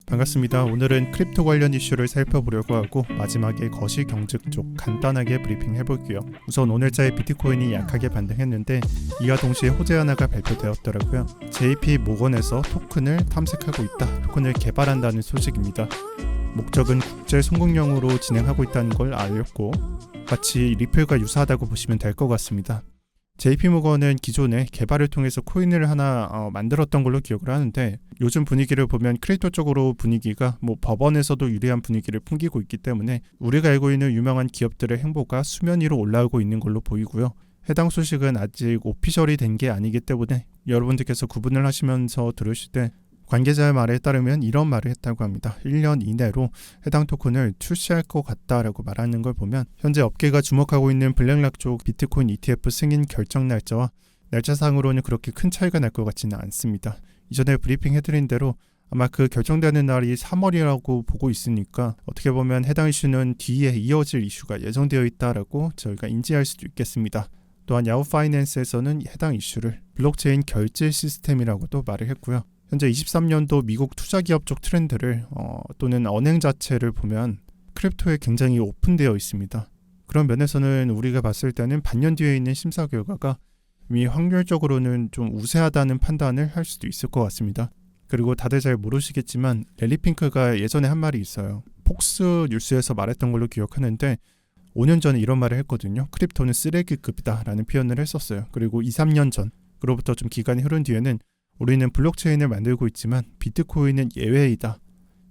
반갑습니다. 오늘은 크립토 관련 이슈를 살펴보려고 하고 마지막에 거시경제 쪽 간단하게 브리핑 해볼게요. 우선 오늘자의 비트코인이 약하게 반등했는데 이와 동시에 호재 하나가 발표되었더라고요. JP 모건에서 토큰을 탐색하고 있다, 토큰을 개발한다는 소식입니다. 목적은 국제 송금용으로 진행하고 있다는 걸 알렸고 마치 리플과 유사하다고 보시면 될 것 같습니다. JP모건은 기존에 개발을 통해서 코인을 하나 만들었던 걸로 기억을 하는데 요즘 분위기를 보면 크립토 쪽으로 분위기가 법원에서도 유리한 분위기를 풍기고 있기 때문에 우리가 알고 있는 유명한 기업들의 행보가 수면 위로 올라오고 있는 걸로 보이고요. 해당 소식은 아직 오피셜이 된 게 아니기 때문에 여러분들께서 구분을 하시면서 들으실 때 관계자의 말에 따르면 이런 말을 했다고 합니다. 1년 이내로 해당 토큰을 출시할 것 같다라고 말하는 걸 보면 현재 업계가 주목하고 있는 블랙락 쪽 비트코인 ETF 승인 결정 날짜와 날짜상으로는 그렇게 큰 차이가 날 것 같지는 않습니다. 이전에 브리핑 해드린 대로 아마 그 결정되는 날이 3월이라고 보고 있으니까 어떻게 보면 해당 이슈는 뒤에 이어질 이슈가 예정되어 있다라고 저희가 인지할 수도 있겠습니다. 또한 야후 파이낸스에서는 해당 이슈를 블록체인 결제 시스템이라고도 말을 했고요. 현재 23년도 미국 투자기업 쪽 트렌드를 또는 언행 자체를 보면 크립토에 굉장히 오픈되어 있습니다. 그런 면에서는 우리가 봤을 때는 반년 뒤에 있는 심사 결과가 이미 확률적으로는 좀 우세하다는 판단을 할 수도 있을 것 같습니다. 그리고 다들 잘 모르시겠지만 랠리 핑크가 예전에 한 말이 있어요. 폭스 뉴스에서 말했던 걸로 기억하는데 5년 전에 이런 말을 했거든요. 크립토는 쓰레기급이다 라는 표현을 했었어요. 그리고 2, 3년 전 그로부터 좀 기간이 흐른 뒤에는 우리는 블록체인을 만들고 있지만 비트코인은 예외이다,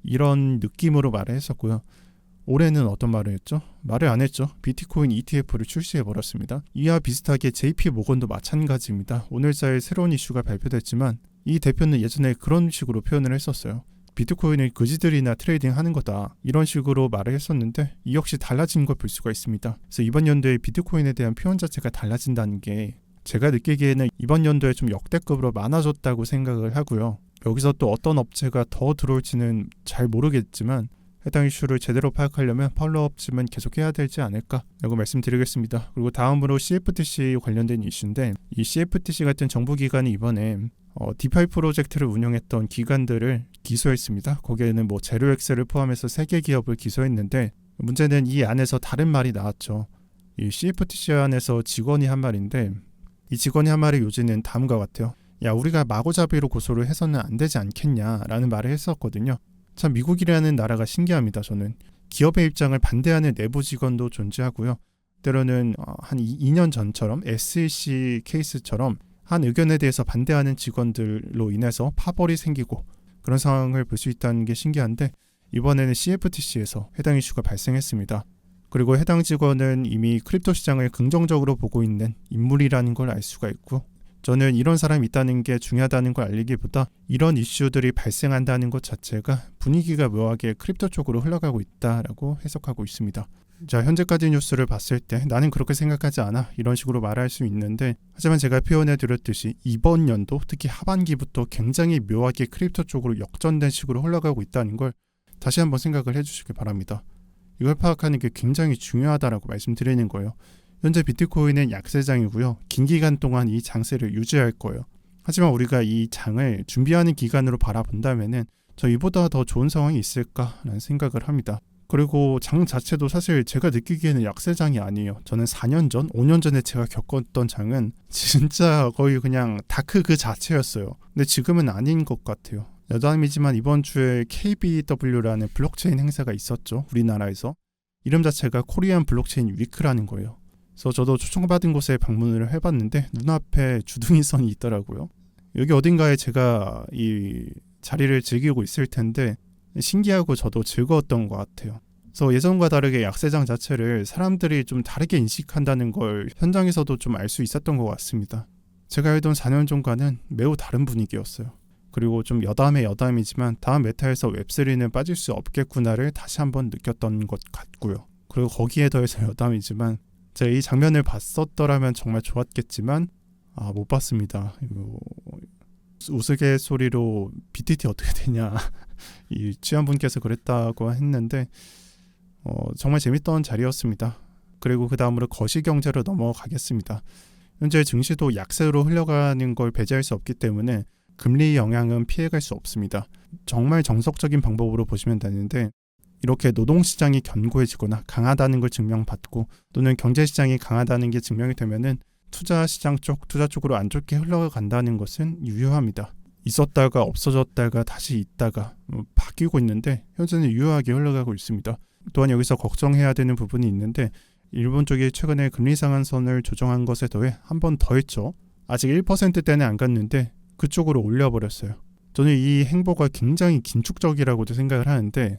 이런 느낌으로 말을 했었고요. 올해는 어떤 말을 했죠? 말을 안 했죠. 비트코인 ETF를 출시해버렸습니다. 이와 비슷하게 JP 모건도 마찬가지입니다. 오늘자에 새로운 이슈가 발표됐지만 이 대표는 예전에 그런 식으로 표현을 했었어요. 비트코인을 그지들이나 트레이딩 하는 거다, 이런 식으로 말을 했었는데 이 역시 달라진 걸 볼 수가 있습니다. 그래서 이번 연도에 비트코인에 대한 표현 자체가 달라진다는 게 제가 느끼기에는 이번 연도에 좀 역대급으로 많아졌다고 생각을 하고요. 여기서 또 어떤 업체가 더 들어올지는 잘 모르겠지만 해당 이슈를 제대로 파악하려면 팔로우업쯤은 계속해야 되지 않을까라고 말씀드리겠습니다. 그리고 다음으로 CFTC 관련된 이슈인데 이 CFTC 같은 정부기관이 이번에 디파이 프로젝트를 운영했던 기관들을 기소했습니다. 거기에는 제로엑스를 포함해서 3개 기업을 기소했는데 문제는 이 안에서 다른 말이 나왔죠. 이 CFTC 안에서 직원이 한 말인데 이 직원이 한 말의 요지는 다음과 같아요. 야, 우리가 마구잡이로 고소를 해서는 안 되지 않겠냐라는 말을 했었거든요. 참 미국이라는 나라가 신기합니다. 저는 기업의 입장을 반대하는 내부 직원도 존재하고요. 때로는 한 2년 전처럼 SEC 케이스처럼 한 의견에 대해서 반대하는 직원들로 인해서 파벌이 생기고 그런 상황을 볼 수 있다는 게 신기한데 이번에는 CFTC에서 해당 이슈가 발생했습니다. 그리고 해당 직원은 이미 크립토 시장을 긍정적으로 보고 있는 인물이라는 걸 알 수가 있고 저는 이런 사람이 있다는 게 중요하다는 걸 알리기보다 이런 이슈들이 발생한다는 것 자체가 분위기가 묘하게 크립토 쪽으로 흘러가고 있다라고 해석하고 있습니다. 자, 현재까지 뉴스를 봤을 때 나는 그렇게 생각하지 않아, 이런 식으로 말할 수 있는데 하지만 제가 표현해드렸듯이 이번 연도 특히 하반기부터 굉장히 묘하게 크립토 쪽으로 역전된 식으로 흘러가고 있다는 걸 다시 한번 생각을 해주시길 바랍니다. 이걸 파악하는 게 굉장히 중요하다라고 말씀드리는 거예요. 현재 비트코인은 약세장이고요. 긴 기간 동안 이 장세를 유지할 거예요. 하지만 우리가 이 장을 준비하는 기간으로 바라본다면은 이보다 더 좋은 상황이 있을까라는 생각을 합니다. 그리고 장 자체도 사실 제가 느끼기에는 약세장이 아니에요. 저는 4년 전, 5년 전에 제가 겪었던 장은 진짜 거의 그냥 다크 그 자체였어요. 근데 지금은 아닌 것 같아요. 여담이지만 이번 주에 KBW라는 블록체인 행사가 있었죠. 우리나라에서. 이름 자체가 코리안 블록체인 위크라는 거예요. 그래서 저도 초청받은 곳에 방문을 해봤는데 눈앞에 주둥이선이 있더라고요. 여기 어딘가에 제가 이 자리를 즐기고 있을 텐데 신기하고 저도 즐거웠던 것 같아요. 그래서 예전과 다르게 약세장 자체를 사람들이 좀 다르게 인식한다는 걸 현장에서도 좀 알 수 있었던 것 같습니다. 제가 알던 4년 전과는 매우 다른 분위기였어요. 그리고 좀 여담이지만 다음 메타에서 웹3는 빠질 수 없겠구나를 다시 한번 느꼈던 것 같고요. 그리고 거기에 더해서 여담이지만 제가 이 장면을 봤었더라면 정말 좋았겠지만 못 봤습니다. 우스갯소리로 BTT 어떻게 되냐 이 취한분께서 그랬다고 했는데 정말 재밌던 자리였습니다. 그리고 그 다음으로 거시경제로 넘어가겠습니다. 현재 증시도 약세로 흘러가는 걸 배제할 수 없기 때문에 금리 영향은 피해갈 수 없습니다. 정말 정석적인 방법으로 보시면 되는데 이렇게 노동시장이 견고해지거나 강하다는 걸 증명받고 또는 경제시장이 강하다는 게 증명이 되면은 투자시장 쪽, 투자 쪽으로 안 좋게 흘러간다는 것은 유효합니다. 있었다가 없어졌다가 다시 있다가 바뀌고 있는데 현재는 유효하게 흘러가고 있습니다. 또한 여기서 걱정해야 되는 부분이 있는데 일본 쪽이 최근에 금리 상한선을 조정한 것에 더해 한 번 더 했죠. 아직 1%대는 안 갔는데 그쪽으로 올려버렸어요. 저는 이 행보가 굉장히 긴축적이라고도 생각을 하는데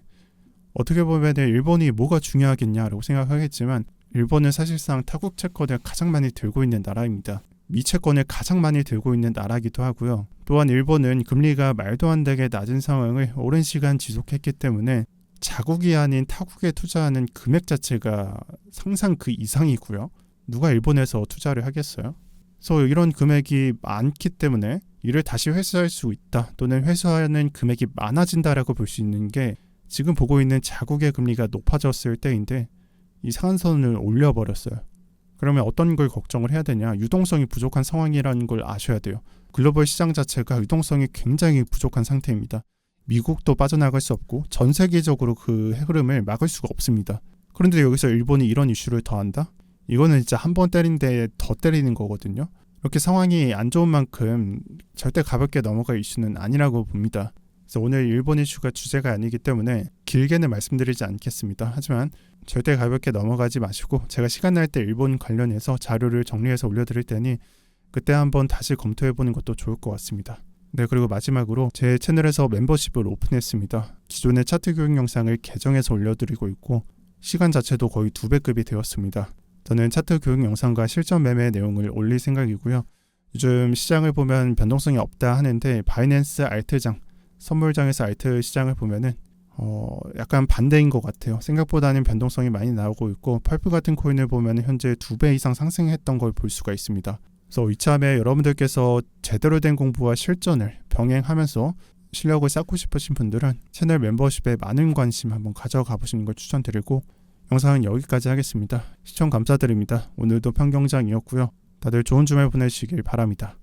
어떻게 보면 일본이 뭐가 중요하겠냐라고 생각하겠지만 일본은 사실상 타국 채권을 가장 많이 들고 있는 나라입니다. 미 채권을 가장 많이 들고 있는 나라이기도 하고요. 또한 일본은 금리가 말도 안 되게 낮은 상황을 오랜 시간 지속했기 때문에 자국이 아닌 타국에 투자하는 금액 자체가 상상 그 이상이고요. 누가 일본에서 투자를 하겠어요? 그래서 이런 금액이 많기 때문에 이를 다시 회수할 수 있다 또는 회수하는 금액이 많아진다라고 볼 수 있는 게 지금 보고 있는 자국의 금리가 높아졌을 때인데 이 상한선을 올려버렸어요. 그러면 어떤 걸 걱정을 해야 되냐? 유동성이 부족한 상황이라는 걸 아셔야 돼요. 글로벌 시장 자체가 유동성이 굉장히 부족한 상태입니다. 미국도 빠져나갈 수 없고 전 세계적으로 그 흐름을 막을 수가 없습니다. 그런데 여기서 일본이 이런 이슈를 더한다? 이거는 진짜 한 번 때린데 더 때리는 거거든요. 이렇게 상황이 안 좋은 만큼 절대 가볍게 넘어갈 이슈는 아니라고 봅니다. 그래서 오늘 일본 이슈가 주제가 아니기 때문에 길게는 말씀드리지 않겠습니다. 하지만 절대 가볍게 넘어가지 마시고 제가 시간 날 때 일본 관련해서 자료를 정리해서 올려드릴 테니 그때 한번 다시 검토해보는 것도 좋을 것 같습니다. 네, 그리고 마지막으로 제 채널에서 멤버십을 오픈했습니다. 기존의 차트 교육 영상을 개정해서 올려드리고 있고 시간 자체도 거의 2배급이 되었습니다. 저는 차트 교육 영상과 실전 매매 내용을 올릴 생각이고요. 요즘 시장을 보면 변동성이 없다 하는데 바이낸스 알트장, 선물장에서 알트 시장을 보면은 약간 반대인 것 같아요. 생각보다는 변동성이 많이 나오고 있고 펄프 같은 코인을 보면 현재 2배 이상 상승했던 걸 볼 수가 있습니다. 그래서 이참에 여러분들께서 제대로 된 공부와 실전을 병행하면서 실력을 쌓고 싶으신 분들은 채널 멤버십에 많은 관심 한번 가져가 보시는 걸 추천드리고 영상은 여기까지 하겠습니다. 시청 감사드립니다. 오늘도 편경장이었고요. 다들 좋은 주말 보내시길 바랍니다.